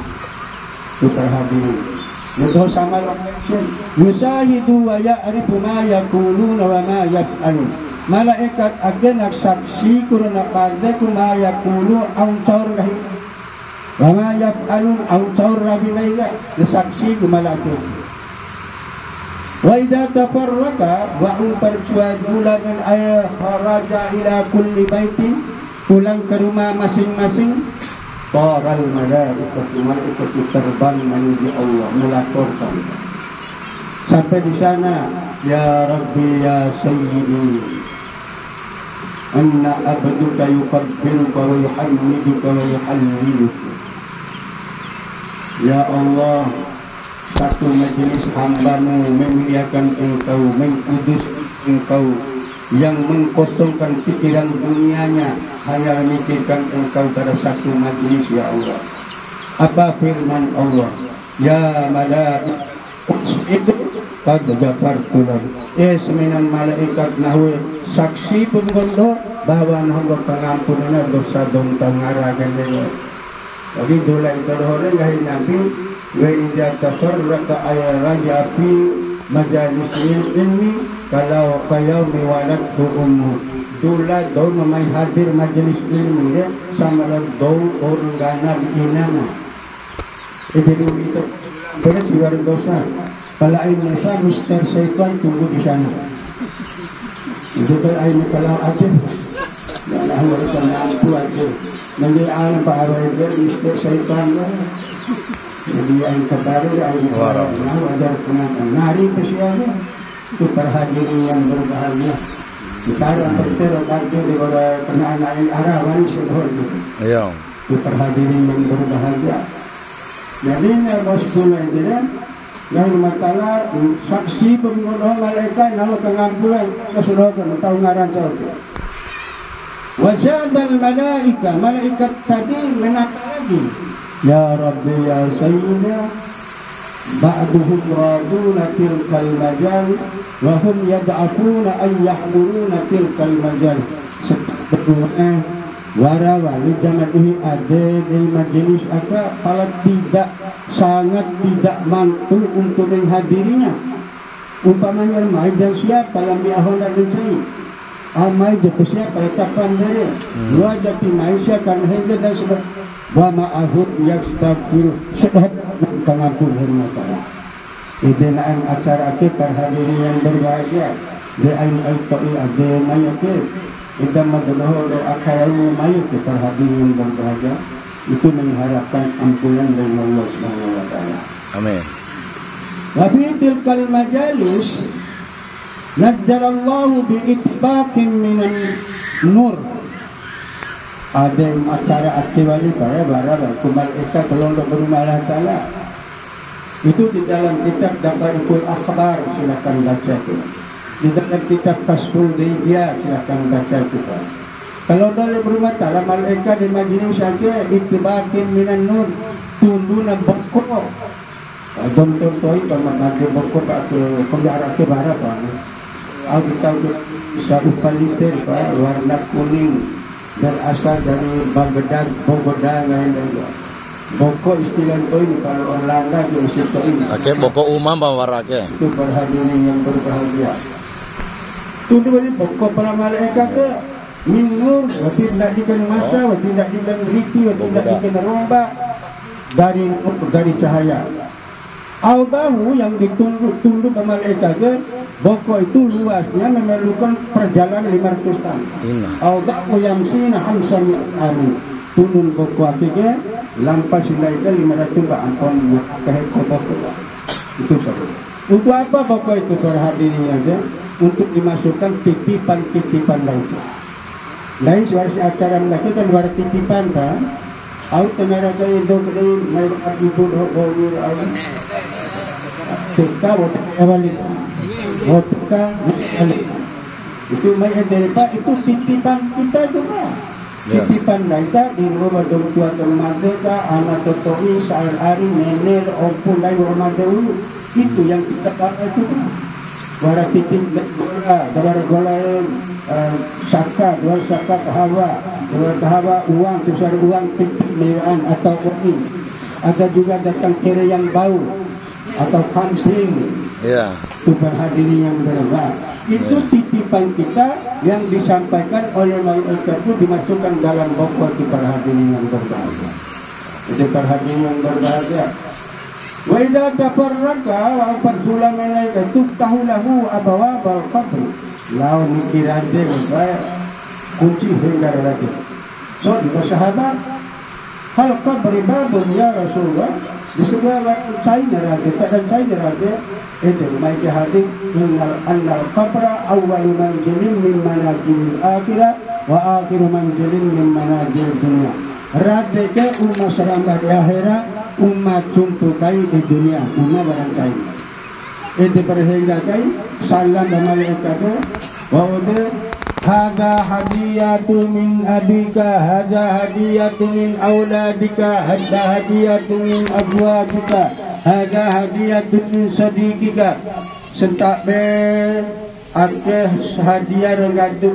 diperhadiri. Itu sama lokasi. Yusahidu wa ya'rifu ma yaquluna wa ma yaf'alun. Malaikat agen saksi kuruna kadhe kuma yaqulu au taur rahi. Wa ma yaf'alun au taur rahi laila. Saksi malaikat. Wa idza tafarraqa wa perjualan ay kharaja ila kulli baitin, pulang ke rumah masing-masing. Taral malaikat terbang menuju Allah melaporkan. Sampai di sana, ya Rabbi ya Sayyidi, anna abduka yuqabbiluka wa yuhammiduka wa yuhalliluka. Ya Allah, satu majelis hambamu memuliakan engkau, mengkudus engkau, yang mengkosongkan pikiran dunianya hanya memikirkan engkau pada satu majelis. Ya Allah, apa firman Allah? Ya malaikat itu pada jafartulah seminan malaikat nahwe saksi penggondo bahwa Allah pengampunan dosa dong tangaragan dia. Jadi dola itu orang yang nabi wa idza tafarraqa ayaraja fi majalis ilmi kalau qayaumi waladtu ummu. Dola do mamai hadir majelis ilmi ya sama do orang ganar inama. Jadi itu berarti luar dosa. Kalau air masa Mister Syaitan tunggu di sana. Itu air kalau ada. Dan Allah akan mampu aja. Menjadi alam Pak Arwah Mister Syaitan. Jadi yang terbaru yang ada penonton. Nari kesiannya itu perhadiri yang berbahagia. Kita yang berterus di bawah kenaan air arah wani sedor. Iya. Itu perhadiri yang berbahagia. Jadi Rasulullah itu yang matala saksi pembunuh malaikat nama pengampunan sesuatu tahu ngaran saja. Wajadal malaikat tadi menata lagi. Ya Rabbi ya Sayyidina ba'duhum raduna tilkal majal wa hum yad'afuna an yahduruna tilkal majal. Sebetulnya warawa lidamatihi ada di majelis aka kalau tidak sangat tidak mampu untuk menghadirinya. Umpamanya mai dan siap dalam biahon dan mencari amai je siap pada kapan dia dua jati mai siap kan hingga dan sebab wa ma'ahud yastaghfir sebab pengampun hormat Allah. Idenaan acara kita hadirin yang berbahagia di ain al-ta'i ada mai ke kita madahul akhiru mai kita hadirin yang berbahagia itu mengharapkan ampunan dari Allah Subhanahu wa taala. Amin. Wa fi tilkal majalis najjarallahu bi itbaqin minan nur. Ada acara aktiwali para bara kumal eka kalau berumah Allah taala. Itu di dalam kitab Daqaiqul Akhbar silakan baca itu. Di dalam kitab Kasful Dia silakan baca itu. Kalau dari berumah ta'ala malaikat di majlis saja itibaqin minan nur tunduna bokok. Contoh-contoh itu memakai bokok ke penjara ke barat Pak. Aku tahu satu paliter Pak warna kuning berasal dari Baghdad, Bogor dan bokok istilah itu ini kalau orang Langga di situ ini. Oke, bokok umam bawarake. Itu perhadirin yang berbahagia. Itu dari bokok para malaikat ke min nur, tidak dikan masa, tidak dikan riti, tidak dikan rombak dari cahaya. Al-Dahu yang ditunduk ke malaikat bokok itu luasnya memerlukan perjalanan 500 tahun. Al-Dahu yang sina hamsami amin. tunun berkuati ke lampas nilai ke 500 ba ampun kahit kotak itu saja. Untuk apa pokok itu para hadirin aja? Untuk dimasukkan titipan lain. Lain suara si acara melakukan luar titipan kan? Aku tenara saya itu kini mai ibu bawir awal. Kita waktu awal itu, itu mai ada itu titipan kita juga. Titipan kita di rumah dong tua remaja anak totoi sehari nenek ompun dari remaja dulu itu yang kita pakai itu warna titip dua saka dua saka hawa uang besar uang titip mewaan atau uang ada juga datang kira yang bau atau kambing itu berhadiri yang berbeda itu titipan kita yang disampaikan oleh malaikat itu dimasukkan dalam bokor di perhadirin yang berbahagia. Itu perhadirin yang berbahagia. Wa idza tafarraqa wa fadzula malaikat tahulahu abawabal qabr. Lau mikirande kunci hingga lagi. So di sahabat hal qabri babun ya Rasulullah di sebuah China lagi dan China lagi itu mai hadis annal qabra awwalu manzilin min manazilil akhirah wa akhiru manzilin min manazilid dunya. Rade ke umat selamat di akhirat, umat jumpa kai di dunia, umat barang kai. Itu perhingga kai salam malaikat bahwa hada hadiyatu min abika, hada hadiyatu min auladika, hada hadiyatu min abwabika, hada hadiyatu min sadiqika. Sentak be akeh hadiah regadu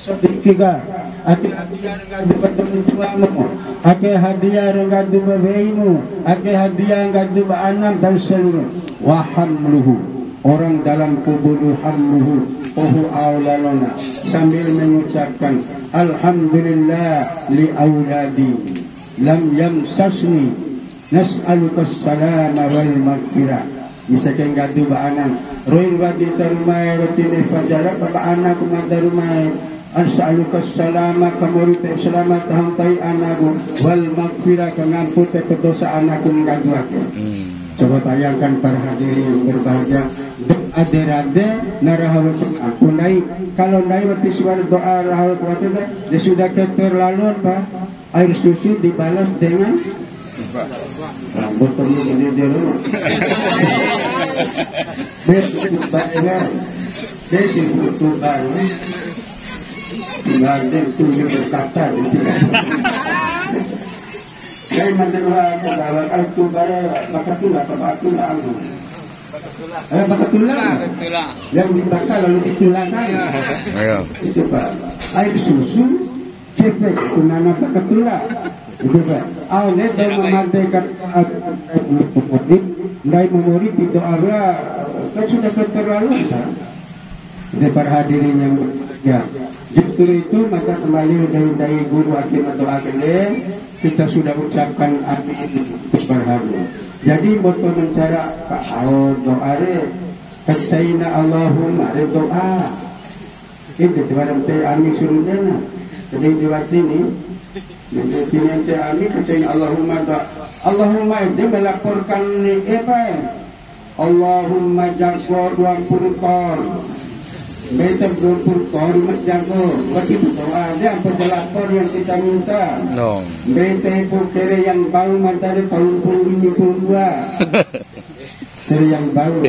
sadiqika, akeh hadiah regadu bertuamu, akeh hadiah regadu bebeimu, akeh hadiah regadu beranak dan seluruh. Wa hamluhu, orang dalam kubur hamluhu aulalona sambil mengucapkan alhamdulillah li auladi lam yamsasni nas'aluka salama wal maghfirah. Misalkan gadu baanan roin wadi terumai rotine fajara bapa anak kumadarumai as'aluka salama kamurite selamat hangtai anaku wal maghfirah kangampun te dosa anakku ngaduake. Coba bayangkan para hadirin yang berbahagia doa derade narahawat aku naik kalau naik waktu suara doa rahawat waktu dia sudah keterlaluan pak air susu dibalas dengan botolnya gede dulu desi butuh baru tinggal dia tunjuk berkata saya mendengar bahwa al-kubara bakatullah bakatullah yang dibakar lalu ditulangkan itu pak air susu cepet itu nama bakatullah itu pak awalnya saya memadaikan dari memori itu area kan sudah keterlaluan ini para hadirin yang ya justru itu maka kembali dari guru akhir atau akhir kita sudah ucapkan amin berharga. Jadi botol mencara kalau doa re percaya Allahumma re doa itu dalam teh amin surutnya. Jadi di waktu ini menjadi teh amin percaya Allahumma doa. Allahumma dia melaporkan ni apa? Allahumma jago 20 ton. Mereka 20 ton jago. Begitu doa dia penjelasan yang kita minta. No. Mereka itu kira yang baru dari tahun 2022. Kira yang baru.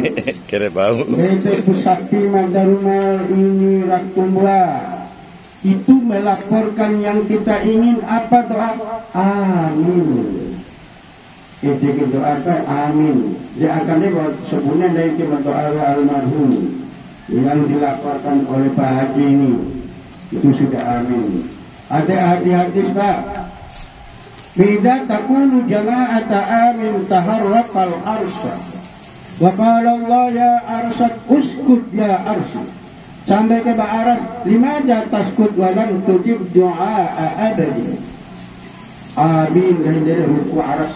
Kira bau. Mereka itu sakti rumah ini rakumla. Itu melaporkan yang kita ingin apa doa? Amin. Itu doa apa? Amin. Dia akan sebenarnya dari kita doa almarhum yang dilaporkan oleh Pak Haji ini itu sudah amin. Ada hadis Pak. Bida takunu jama'ata amin taharraqal arsy. Wa qala Allah ya arsy uskut ya arsy. Sampai ke Pak Aras, limaja taskut wa lam tujib du'a abadi. Amin dari ruku aras.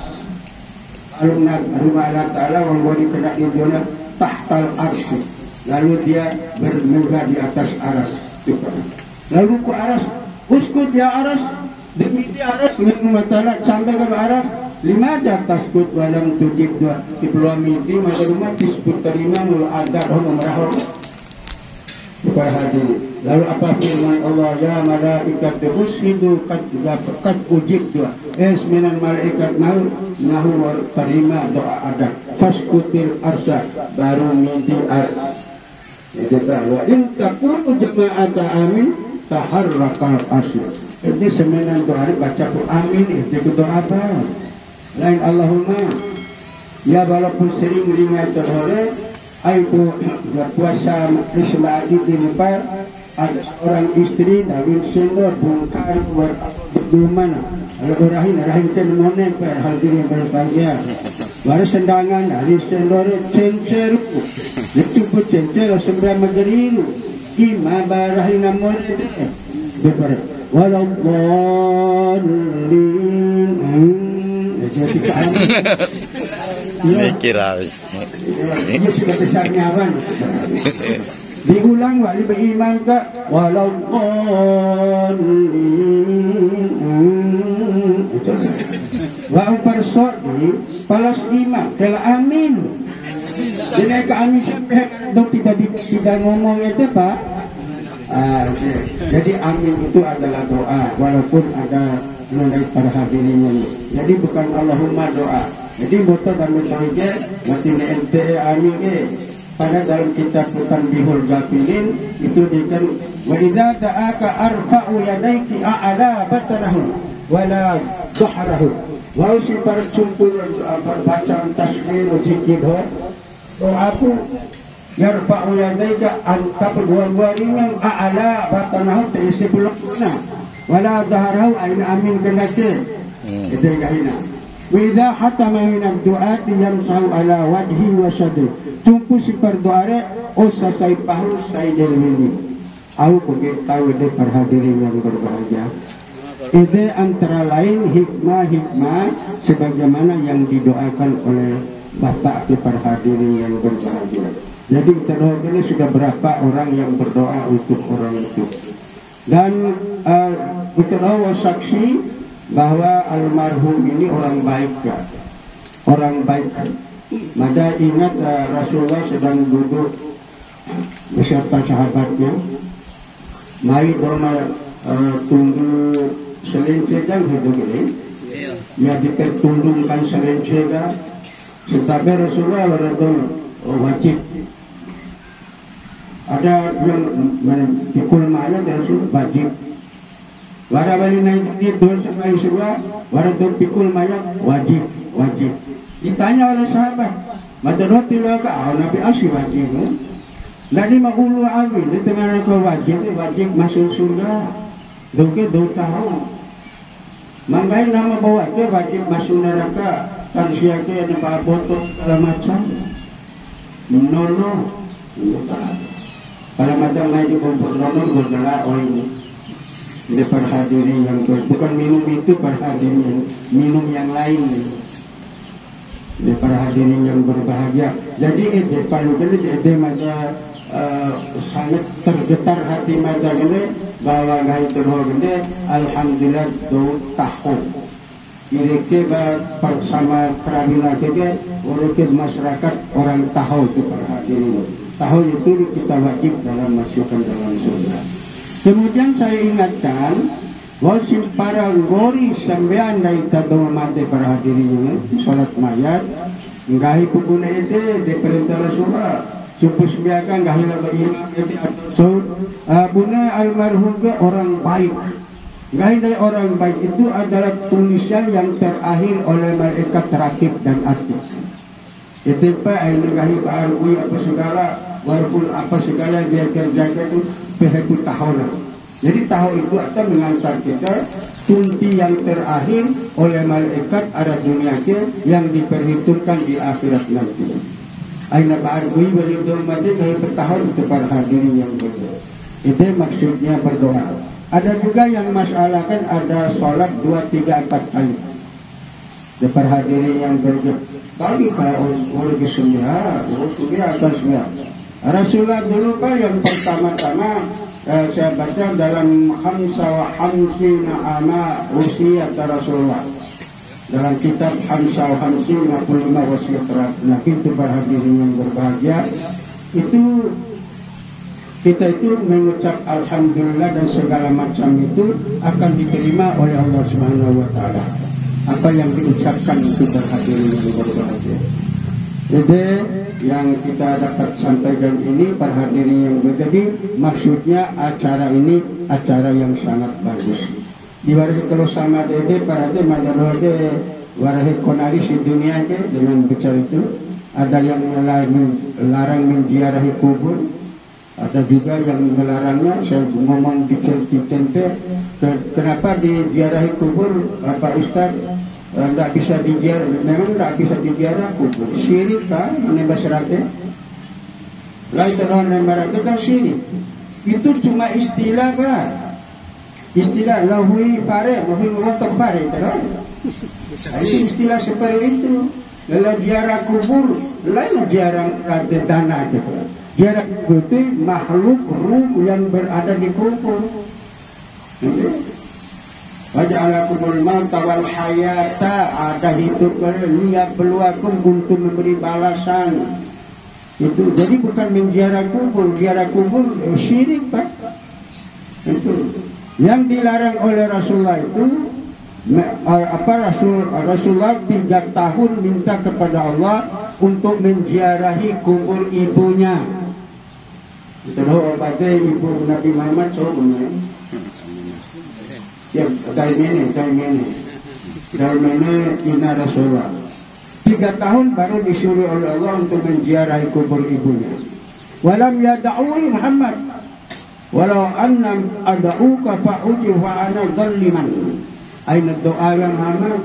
Alumna rumah Allah Ta'ala memberi kena idona tahtal arsy. Lalu dia bermegah di atas aras. Lalu ku aras, uskut ya aras, Demi dia Arab Subhanahu sampai ke Arab lima atas kut walam tujib dua di peluang miti maka rumah disebut terima mul agar merahok para hadirin. Lalu apa firman Allah ya malaikat ushidu kad ujib dua minan malaikat nahu terima doa adat faskutil arsa baru miti arsa itu wa in takunu jama'ata amin taharrakal asy. Jadi semenan doa baca amin itu doa apa? Lain Allahumma ya walaupun sering ringan terhore itu puasa Ismail di Nepal ada seorang istri dari sendor bungkar bagaimana rahim ten monen per hadirin berbahagia baru sendangan dari sendor cenceru itu pun cenceru sembah mageriru ima barahin monen beber walau jadi kami mikir ini sudah besar nyawan diulang wali beriman ke walau wa persok di palas iman kala amin jadi ke amin sampai dok tidak ngomong itu Pak. Jadi amin itu adalah doa walaupun ada mengenai para hadirin. Jadi bukan Allahumma doa. Jadi motor dan metode mati ente amin pada dalam kitab Tanbihul Ghafilin itu dikan wa idza ta'aka arfa'u yadaiki a'la batanahu wala dhahrahu wa usifar sumpul bacaan tasbih zikir doaku yarfa'u yadaika angkat dua-duanya a'la batanahu terisi bulukna wala dhahrahu amin kenake itu kahina Wida hatta mawinak doa yamsahu ala wajhi wa sadri. Tumpu si perdoare o sasai pahu sai delwini. Aku kuget tahu de perhadirin yang berbahagia. Ide antara lain hikmah sebagaimana yang didoakan oleh Bapak ke perhadirin yang berbahagia. Jadi kita ini sudah berapa orang yang berdoa untuk orang itu. Dan kita saksi bahwa almarhum ini orang baik ya. Orang baik. Maka ingat Rasulullah sedang duduk beserta sahabatnya. Mai dorma tunggu selencegan itu gini. Ya dipertundungkan selencegan. Tetapi Rasulullah berkata wajib. Ada yang pikul mana dan Rasulullah wajib. Warabali naik di dol sampai sebuah waradol pikul mayak wajib. Ditanya oleh sahabat, matadot tilaka Nabi asy wajib. Lagi mahulu awin di tengah wajib masuk surga. Doke do tahu. Manggai nama bawa ke wajib masuk neraka kan siake ada pak botol segala macam. Nono. Kalau macam lain di kompor nono bergerak oleh ini. Ini perhadirin yang bukan minum itu perhadirin minum yang lain. Ini perhadirin yang berbahagia. Jadi paling jadi maka sangat tergetar hati mata ini bahwa gai terhormat alhamdulillah do tahu. Mereka bersama perabila juga orang masyarakat orang tahu itu perhadirin. Tahu itu kita wajib dalam masukkan dalam surga. Kemudian saya ingatkan wasim para gori sampean dari tadong mati para hadirin salat mayat ngahi pukuna itu diperintah Rasulullah supus biakan ngahi la imam itu so buna almarhum ke orang baik. Ngahi dari orang baik itu adalah tulisan yang terakhir oleh malaikat rakib dan atid. Itu pak ini ngahi baru apa segala walaupun apa segala dia kerjakan itu pihak tahu. Jadi tahu itu akan mengantar kita kunci yang terakhir oleh malaikat ada dunia yang diperhitungkan di akhirat nanti. Aina ba'arwi walidul mati dari bertahun itu para hadirin yang berdoa. Itu maksudnya berdoa. Ada juga yang masalahkan ada sholat 2, 3, 4 kali. Para hadirin yang berdoa. Kali kalau oleh kesembilan, akan sembilan. Rasulullah dulu kan yang pertama-tama saya baca dalam Hamsa wa Hamsina ama usia Rasulullah, dalam kitab Hamsa wa Hamsina 55 wasiat Nabi. Itu para hadirin yang berbahagia, itu kita itu mengucap alhamdulillah dan segala macam itu akan diterima oleh Allah Subhanahu wa taala. Apa yang diucapkan itu para hadirin yang berbahagia. Jadi yang kita dapat sampaikan ini para hadirin yang berbahagia, maksudnya acara ini acara yang sangat bagus. Diwarahi kalau sama dede para hadirin madarode warahi konari di dunia ke dengan bicara itu, ada yang melarang menziarahi kubur, ada juga yang melarangnya. Saya ngomong di tempe, kenapa diziarahi kubur Pak Ustaz? Tidak bisa diziarah, memang tidak bisa diziarah kubur. Syirik kan, menembak seratnya. Lain terang menembak kan syirik. Itu cuma istilah kan. Istilah lahui pare, lahui melotok pare, terang. Itu istilah seperti itu. Lalu ziarah kubur, lain ziarah tanah gitu. Ziarah kubur itu makhluk ruh yang berada di kubur. Waja'alakumul mauta wal hayata, ada hidup lihat peluakum untuk memberi balasan. Itu jadi bukan menziarah kubur syirik Pak. Itu yang dilarang oleh Rasulullah itu Rasulullah 3 tahun minta kepada Allah untuk menziarahi kubur ibunya. Itu obatnya ibu Nabi Muhammad SAW. Ya, dari mana ina Rasulullah 3 tahun baru disuruh oleh Allah untuk menziarahi kubur ibunya. Walam yada'ui Muhammad walau annam ada'uka fa'uji wa ana dhaliman. Aina doa yang Muhammad,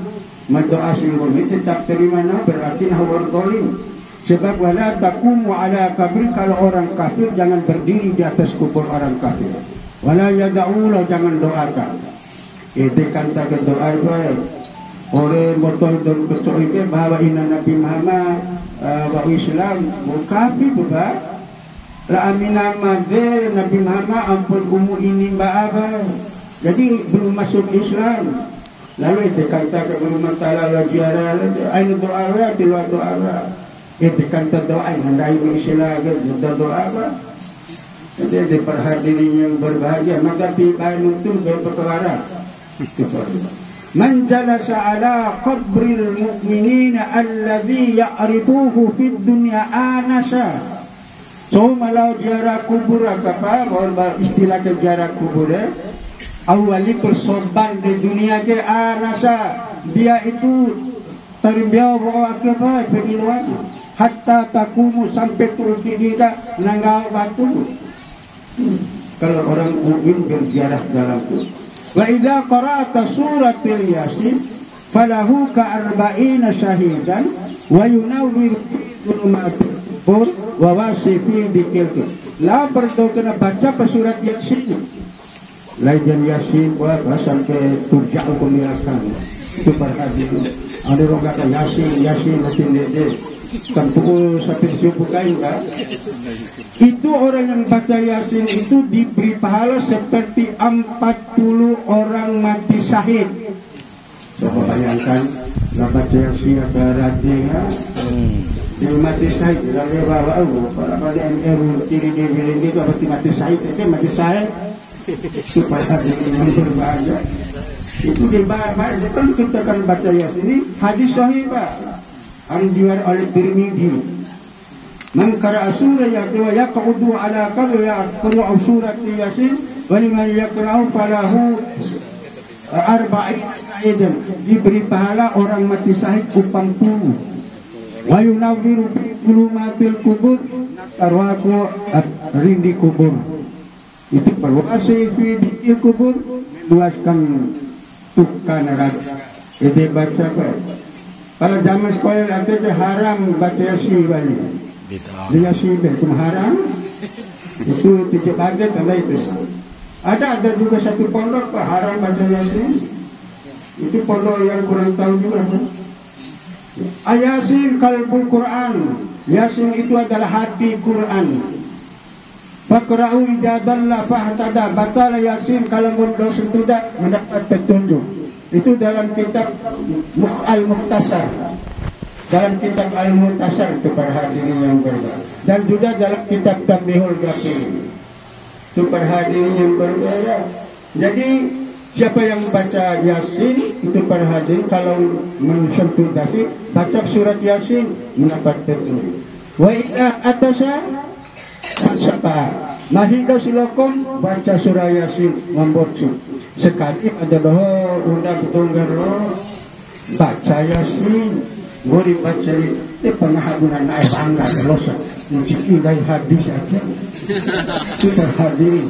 doa singgung itu tak terima, berarti hawar dhalim. Sebab wala taqumu ala kabri, kalau orang kafir jangan berdiri di atas kubur orang kafir. Wala yada'u, jangan doakan. Itu kanta ke doa baik. Orang botol dan betul itu bahwa ina Nabi Muhammad wa Islam mukafi buka. La amina made Nabi Muhammad ampun umu ini mbak. Jadi belum masuk Islam. Lalu itu kanta ke rumah Ta'ala la ziarah aina doa wa tilwa doa wa. Itu kanta doa handai Islam ke doa wa. Jadi diperhatikan yang berbahagia, maka tiba itu berperkara. Man jalasa ala qabril mu'minina alladhi ya'rifuhu fid dunya anasa. So malau ziarah kubur apa istilah ke ziarah kubur awali persoban di dunia ke anasa, dia itu terbiau bawa apa pengiluan hatta takumu sampai turun kita nanggau batu. Kalau orang mukmin berziarah dalam itu. Wa idza qara'ta suratul Yasin falahu ka-arba'ina syahidan wa yunawwir dhulumatil qubur wa wasifi dzikr. La perlu kena baca surat Yasin. Lajan Yasin buat sampai turja'u kemilakan. Itu perhatian. Ada orang kata Yasin makin dede. Kan pukul sampai subuh kain kan? Itu orang yang baca Yasin itu diberi pahala seperti 40 orang mati syahid. Coba bayangkan, nggak baca Yasin ada rajanya, yang mati syahid. Lalu bawa pada MR kiri dia bilang itu apa mati syahid? Itu mati syahid supaya dia berbahagia. Itu dibahas. Kan kita akan baca Yasin ini hadis sahih Pak. Anjuran oleh Tirmidzi. Man qara'a surah yaq'udu ala qabri yaqra'u surat Yasin wa liman yaqra'u falahu 40 sa'idan. Diberi pahala orang mati syahid 40. Wa yunawwiru fi dhulumatil qubur, arwahku rindi kubur. Itu perwasi fi dhil kubur, meluaskan tukar neraka. Jadi baca Pak. Kalau zaman sekolah ada haram baca Yasin banyak. Dia Yasin itu haram. Itu 7 kaget ada itu. Ada juga satu pondok Pak haram baca Yasin. Itu pondok yang kurang tahu juga. Yasin kalbul Quran. Yasin itu adalah hati Quran. Faqra'u idza dalla fahtada, bacalah Yasin kalau mundur sudah mendapat petunjuk. Itu dalam kitab Al-Mukhtasar. Dalam kitab Al-Mukhtasar itu para hadirin yang berbahagia. Dan juga dalam kitab Tanbihul Ghafilin. Itu para hadirin yang berbahagia. Jadi siapa yang baca Yasin itu para hadirin kalau mensentuh dasi baca surat Yasin mendapat petunjuk. Wa idza atasa Sapa Mahida silakan baca surah Yasin membaca sekali ada doa undang tunggal baca Yasin boleh baca itu penghabunan naik bangga dosa menciki dari hadis aja kita hadirin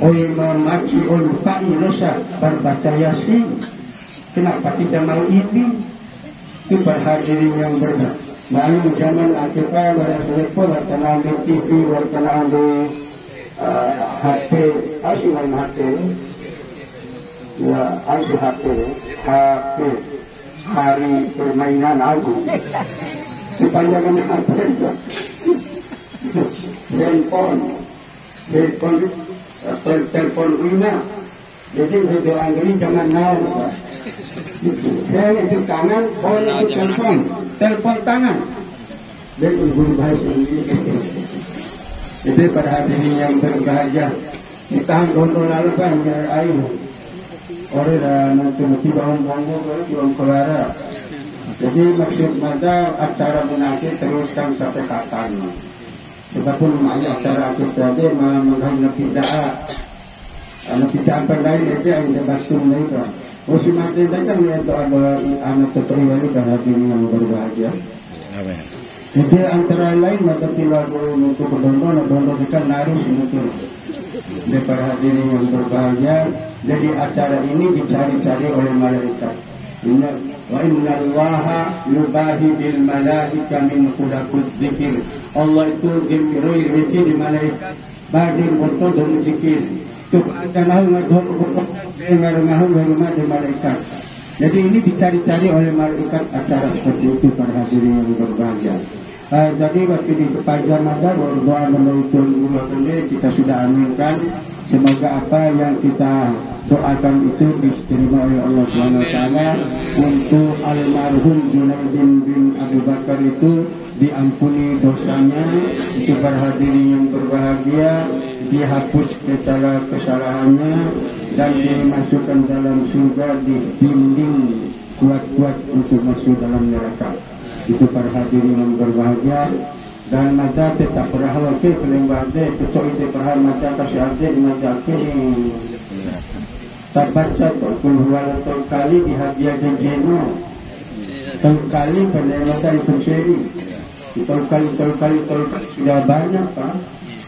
oleh memaci oleh fa'i dosa berbaca Yasin kenapa tidak mau ini itu hadirin yang berbeda. Lalu zaman akhirnya berada berkenaan di TV, berkenaan di HP, asyik main HP, ya asyik HP, hari permainan aku, sepanjang HP itu, telepon Wina, jadi video Anggri jangan naik. Saya itu tangan, orang itu telepon tangan. Dan guru bahasa Inggris. Itu pada hadirin yang berbahagia. Kita gondol lalu kan air. Orang nanti bangun bangun keluar. Jadi maksud mada acara munakir teruskan sampai kapan. Sebabpun acara kita tadi menghadap bid'ah. Bid'ah lain itu yang dibasum itu. Musim mati saja melihat ada anak terpilih dan hadirin yang berbahagia. Amin. Jadi antara lain maka lagu untuk berdoa kita narus itu. Jadi para hadirin yang berbahagia. Jadi acara ini dicari-cari oleh malaikat. Wa inna Allaha yubahi bil malaika min khulaqud dzikir. Allah itu zikir di malaikat. Bagi untuk dan zikir. Rumah di malaikat. Jadi ini dicari-cari oleh malaikat acara seperti itu para hadirin yang berbahagia. Jadi waktu di sepanjang masa berdoa menurut kita sudah aminkan. Semoga apa yang kita doakan itu diterima oleh Allah SWT. Untuk almarhum Junaidin bin Abu Bakar itu diampuni dosanya. Itu para hadirin yang berbahagia, dihapus segala kesalahannya dan dimasukkan dalam surga, dibimbing kuat-kuat untuk masuk dalam neraka. Itu para hadirin yang berbahagia. Dan mata tetap berahal ke pelembade kecuali itu berahal mata kasih ade di mata kini tak baca tahun kali di hadiah jeno tahun kali penembakan itu seri tahun kali sudah banyak pak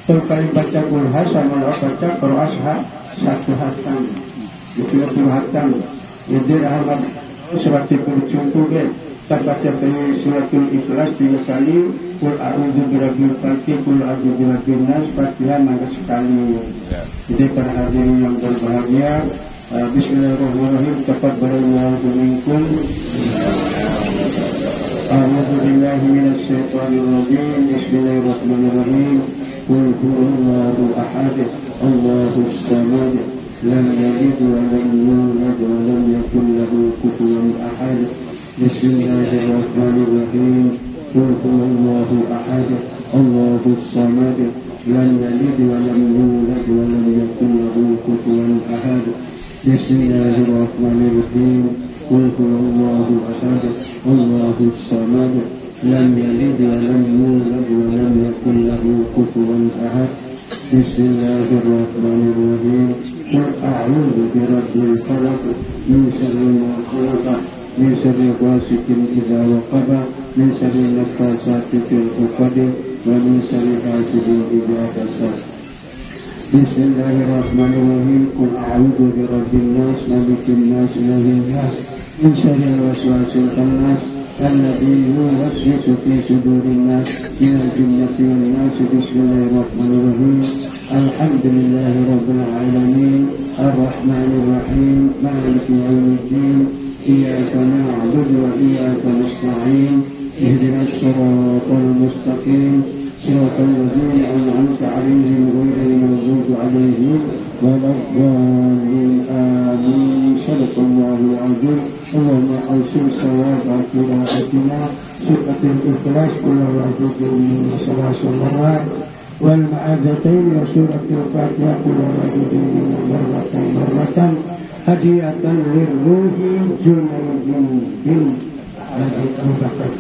tahun kali baca Qur'an sama baca Qur'an satu hatam itu satu hatam jadi rahmat seperti contoh ke tak baca suratul Ikhlas 3 kali. Qul a'udzu birabbil falaq, qul a'udzu birabbin nas, Fatihah maka sekali. Jadi para hadirin yang berbahagia, bismillahirrahmanirrahim. Taqabbalallahu minkum. A'udzu billahi minasy syaithanir rajim. Bismillahirrahmanirrahim. Qul huwallahu ahad, Allahus samad, lam yalid wa lam yulad wa lam yakul lahu kufuwan ahad. Bismillahirrahmanirrahim. Qul huwallahu ahad, Allahus samad, lam yalid wa lam yulad wa lam yakul lahu kufuwan ahad. Bismillahirrahmanirrahim. Qul huwallahu ahad, Allahus samad, lam yalid wa lam yulad wa lam yakul lahu kufuwan ahad. Bismillahirrahmanirrahim. Qul a'udzu birabbil falaq, min syarri ma khalaq, min syarri ghasiqin idza waqab, min syarri naffatsati fil 'uqad, wa min syarri hasidin idza hasad. Bismillahirrahmanirrahim. Qul a'udzu birabbin nas, malikin nas, ilahin nas, min syarril waswasil khannas, alladzi yuwaswisu fi sudurin nas, minal jinnati wan nas. Bismillahirrahmanirrahim. Alhamdulillahi rabbil alamin, arrahmanir rahim, maliki yaumiddin. Iyyaka na'budu wa iyyaka nasta'in. Ihdinas siratal mustaqim, صراط الذين أنعمت عليهم غير المغضوب عليهم ولا الضالين آمين. صدق الله العظيم. اللهم أوصل صواب قراءتنا سورة الإخلاص كل واحد من 3 مرات والمعاذتين وسورة الفاتحة كل واحد مرة هدية للروح جنيد بن مجيد بكر.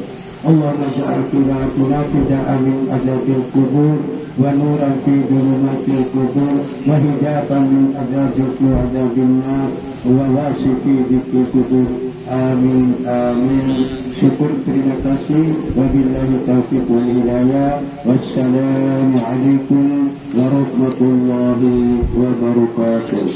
اللهم اجعل قراءتنا فداء من عذاب القبور ونورا في ظلمات القبور وهداية من عذابك وعذاب النار وواسطي ذكر القبور. Amin amin. Syukur terima kasih. Wabillahi taufiq wal hidayah. Wassalamualaikum warahmatullahi wabarakatuh.